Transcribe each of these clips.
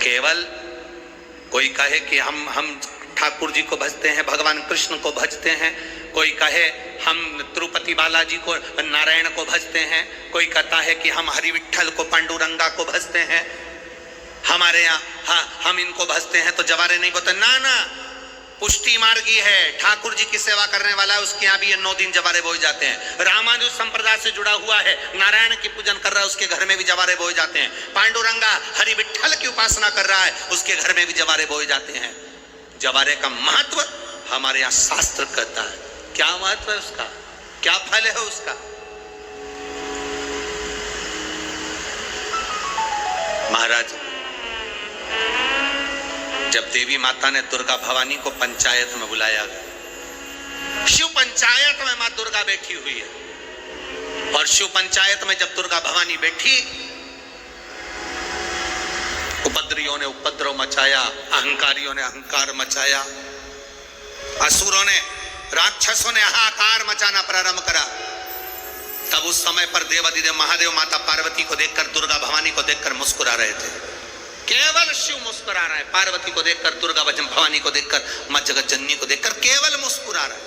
केवल कोई कहे कि हम ठाकुर जी को भजते हैं, भगवान कृष्ण को भजते हैं, कोई कहे हम तिरुपति बालाजी को, नारायण को भजते हैं, कोई कहता है कि हम हरि विठल को, पांडुरंगा को भजते हैं, हमारे यहाँ हम इनको भजते हैं तो जवारे नहीं बोलते। ना ना, पुष्टि मार्गी है, ठाकुर जी की सेवा करने वाला है, उसके यहाँ भी ये 9 दिन जवारे बोए जाते हैं। रामानुज संप्रदाय से जुड़ा हुआ है, नारायण की पूजन कर रहा है, उसके घर में भी जवारे बोए जाते हैं। पांडुरंगा हरि विठल की उपासना कर रहा है, उसके घर में भी जवारे बोए जाते हैं। जवारे का महत्व हमारे यहाँ शास्त्र कहता है। क्या महत्व है उसका, क्या फल है उसका? महाराज, जब देवी माता ने दुर्गा भवानी को पंचायत में बुलाया गया, शिव पंचायत में मां दुर्गा बैठी हुई है, और शिव पंचायत में जब दुर्गा भवानी बैठी, उपद्रवियों ने उपद्रव मचाया, अहंकारियों ने अहंकार मचाया, असुरों ने, राक्षसों ने हाहाकार मचाना प्रारंभ करा। तब उस समय पर देवाधिदेव महादेव माता पार्वती को देखकर, दुर्गा भवानी को देखकर मुस्कुरा रहे थे। केवल शिव मुस्कुरा रहा है, पार्वती को देखकर, दुर्गा भवानी को देखकर, मां जगत जननी को देखकर केवल मुस्कुरा रहा है।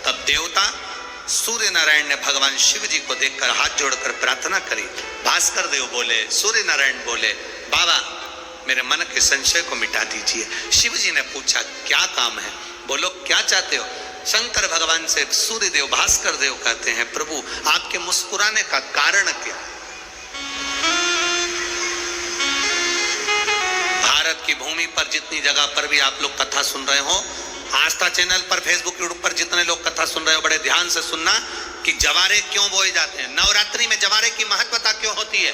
तब देवता सूर्य नारायण ने भगवान शिव जी को देखकर हाथ जोड़कर प्रार्थना करी। भास्कर देव बोले, सूर्य नारायण बोले, बाबा मेरे मन के संशय को मिटा दीजिए। शिव जी ने पूछा क्या काम है, बोलो क्या चाहते हो? शंकर भगवान से सूर्य देव, भास्कर देव कहते हैं, प्रभु आपके मुस्कुराने का कारण क्या? भारत की भूमि पर जितनी जगह पर भी आप लोग कथा सुन रहे हो, आस्था चैनल पर, फेसबुक, यूट्यूब पर जितने लोग कथा सुन रहे हो, बड़े ध्यान से सुनना कि जवारे क्यों बोए जाते हैं। नवरात्रि में जवारे की महत्वता क्यों होती है,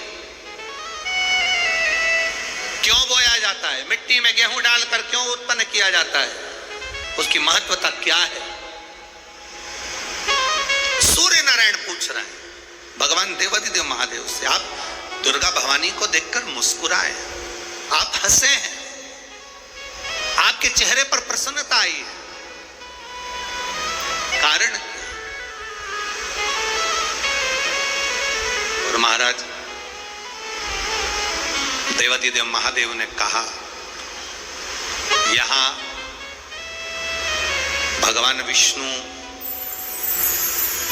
क्यों बोया जाता है, मिट्टी में गेहूं डालकर क्यों उत्पन्न किया जाता है, उसकी महत्वता क्या है? सूर्य नारायण पूछ रहे हैं भगवान देवाधिदेव महादेव से, आप दुर्गा भवानी को देखकर मुस्कुराए, आप हंसे हैं, आपके चेहरे पर प्रसन्नता आई है, कारण? और महाराज देवाधिदेव महादेव ने कहा, यहां भगवान विष्णु,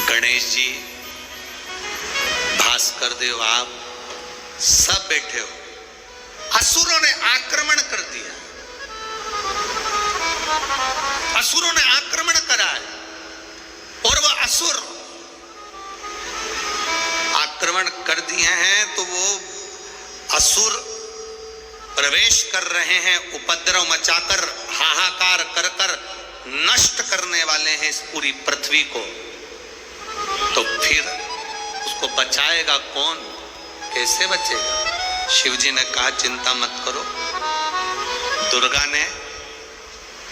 गणेश जी, भास्कर देव, आप सब बैठे हो। असुरों ने आक्रमण कर दिया, असुरों ने आक्रमण करा है, और वो असुर आक्रमण कर दिए हैं तो वो असुर प्रवेश कर रहे हैं, उपद्रव मचाकर, हाहाकार कर कर नष्ट करने वाले हैं इस पूरी पृथ्वी को। तो फिर उसको बचाएगा कौन, कैसे बचेगा? शिव जी ने कहा चिंता मत करो। दुर्गा ने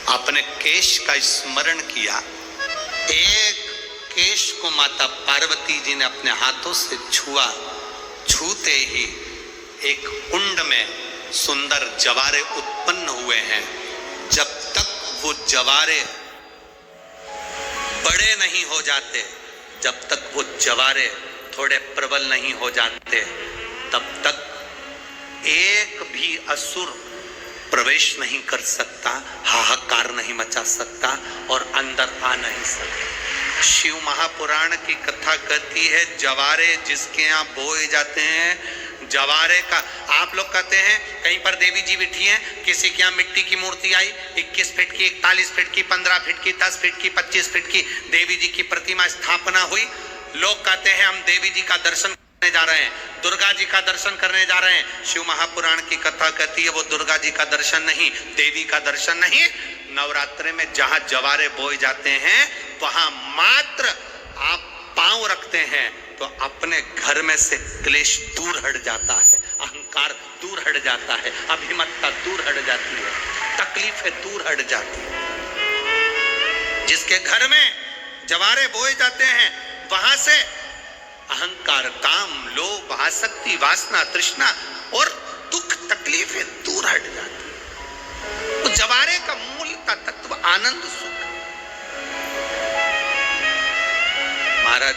अपने केश का स्मरण किया, एक केश को माता पार्वती जी ने अपने हाथों से छुआ, छूते ही एक कुंड में सुंदर जवारे उत्पन्न हुए हैं। जब तक वो जवारे बड़े नहीं हो जाते, जब तक वो जवारे थोड़े प्रबल नहीं हो जाते, तब तक एक भी असुर प्रवेश नहीं कर सकता, हाहाकार नहीं मचा सकता और अंदर आ नहीं सकता। शिव महापुराण की कथा कहती है, जवारे जिसके यहाँ बोए जाते हैं, जवारे का, आप लोग कहते हैं कहीं पर देवी जी बैठी हैं, किसी के यहाँ मिट्टी की मूर्ति आई, 21 फीट की, 41 फीट की, 15 फीट की, 10 फीट की, 25 फीट की देवी जी की प्रतिमा स्थापना हुई। लोग कहते हैं हम देवी जी का दर्शन करने जा रहे हैं, दुर्गा जी का दर्शन करने जा रहे हैं। शिव महापुराण की कथा कहती है वो दुर्गा जी का दर्शन नहीं, देवी का दर्शन नहीं। नवरात्रि में जहां जवारे बोए जाते हैं वहां मात्र आप पांव रखते हैं तो अपने घर में से क्लेश दूर हट जाता है, अहंकार दूर हट जाता है, अभिमतता दूर हट जाती है, तकलीफें दूर हट जाती है। जिसके घर में जवारे बोए जाते हैं वहां से अहंकार, काम, लोभ, आसक्ति, वासना, तृष्णा और दुख, तकलीफें दूर हट जाती है। तो जवारे का मूल तत्व आनंद, सुख। महाराज